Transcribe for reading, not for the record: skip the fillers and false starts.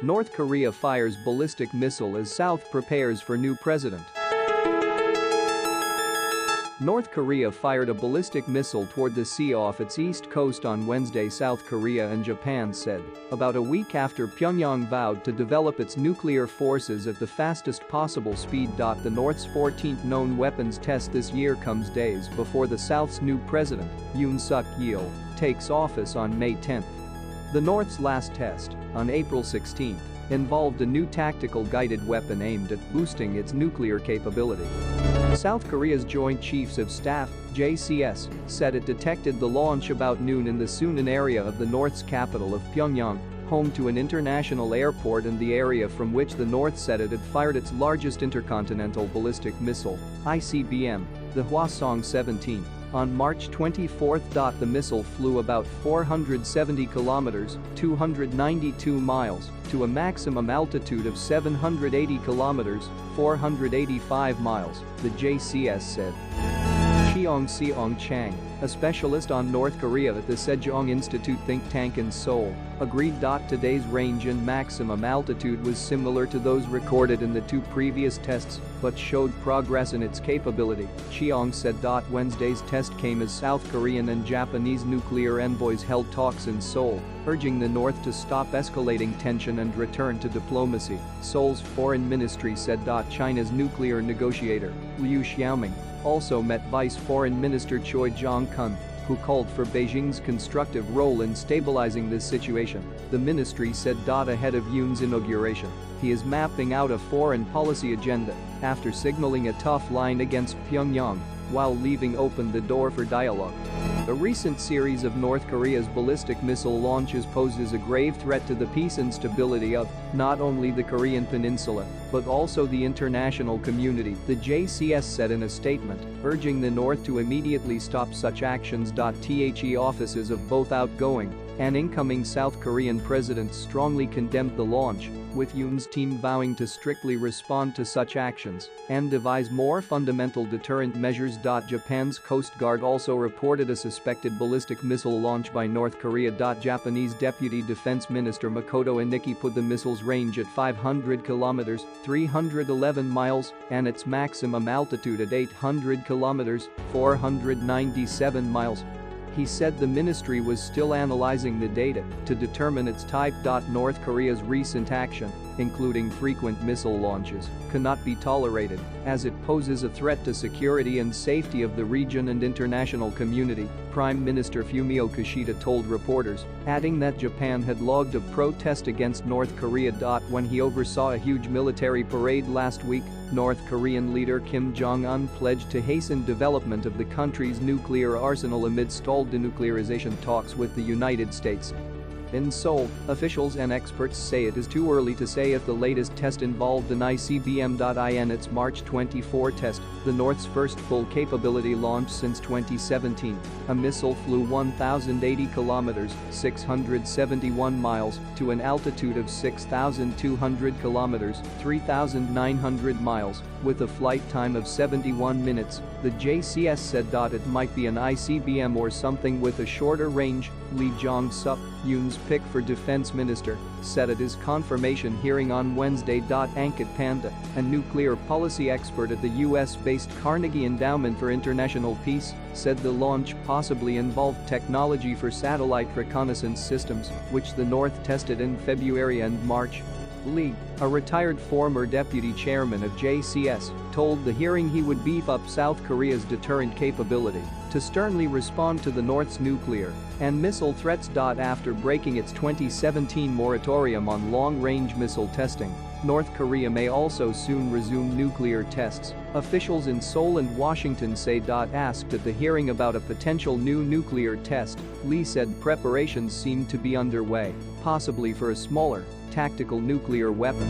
North Korea fires ballistic missile as South prepares for new president. North Korea fired a ballistic missile toward the sea off its east coast on Wednesday, South Korea and Japan said, about a week after Pyongyang vowed to develop its nuclear forces at the fastest possible speed. The North's 14th known weapons test this year comes days before the South's new president, Yoon Suk-yeol, takes office on May 10. The North's last test, on April 16, involved a new tactical guided weapon aimed at boosting its nuclear capability. South Korea's Joint Chiefs of Staff, JCS, said it detected the launch about noon in the Sunan area of the North's capital of Pyongyang, home to an international airport and the area from which the North said it had fired its largest intercontinental ballistic missile, ICBM, the Hwasong-17. On March 24, the missile flew about 470 kilometers (292 miles) to a maximum altitude of 780 kilometers (485 miles), the JCS said. Cheong Seong Chang, a specialist on North Korea at the Sejong Institute think tank in Seoul, agreed. Today's range and maximum altitude was similar to those recorded in the two previous tests, but showed progress in its capability, Cheong said. Wednesday's test came as South Korean and Japanese nuclear envoys held talks in Seoul, urging the North to stop escalating tension and return to diplomacy, Seoul's foreign ministry said. China's nuclear negotiator, Liu Xiaoming, also met Vice Foreign Minister Choi Jong-kun, who called for Beijing's constructive role in stabilizing this situation, the ministry said. Ahead of Yoon's inauguration, he is mapping out a foreign policy agenda after signaling a tough line against Pyongyang while leaving open the door for dialogue. A recent series of North Korea's ballistic missile launches poses a grave threat to the peace and stability of not only the Korean peninsula but also the international community, the JCS said in a statement, urging the North to immediately stop such actions. The offices of both outgoing and incoming South Korean presidents strongly condemned the launch, with Yoon's team vowing to strictly respond to such actions and devise more fundamental deterrent measures. Japan's Coast Guard also reported a suspected ballistic missile launch by North Korea. Japanese Deputy Defense Minister Makoto Iniki put the missile's range at 500 kilometers (311 miles) and its maximum altitude at 800 kilometers (497 miles). He said the ministry was still analyzing the data to determine its type. North Korea's recent action, including frequent missile launches, cannot be tolerated as it poses a threat to security and safety of the region and international community, Prime Minister Fumio Kishida told reporters, adding that Japan had logged a protest against North Korea. When he oversaw a huge military parade last week, North Korean leader Kim Jong-un pledged to hasten development of the country's nuclear arsenal amid stalled denuclearization talks with the United States. In Seoul, officials and experts say it is too early to say if the latest test involved an ICBM. In its March 24 test, the North's first full capability launch since 2017, a missile flew 1,080 kilometers (671 miles) to an altitude of 6,200 kilometers (3,900 miles), with a flight time of 71 minutes, the JCS said. It might be an ICBM or something with a shorter range, Lee Jong-suk, Yoon's pick for defense minister, said at his confirmation hearing on Wednesday. Ankit Panda, a nuclear policy expert at the US-based Carnegie Endowment for International Peace, said the launch possibly involved technology for satellite reconnaissance systems, which the North tested in February and March. Lee, a retired former deputy chairman of JCS, told the hearing he would beef up South Korea's deterrent capability to sternly respond to the North's nuclear and missile threats. After breaking its 2017 moratorium on long-range missile testing, North Korea may also soon resume nuclear tests, officials in Seoul and Washington say. Asked at the hearing about a potential new nuclear test, Lee said preparations seemed to be underway, possibly for a smaller, tactical nuclear weapon.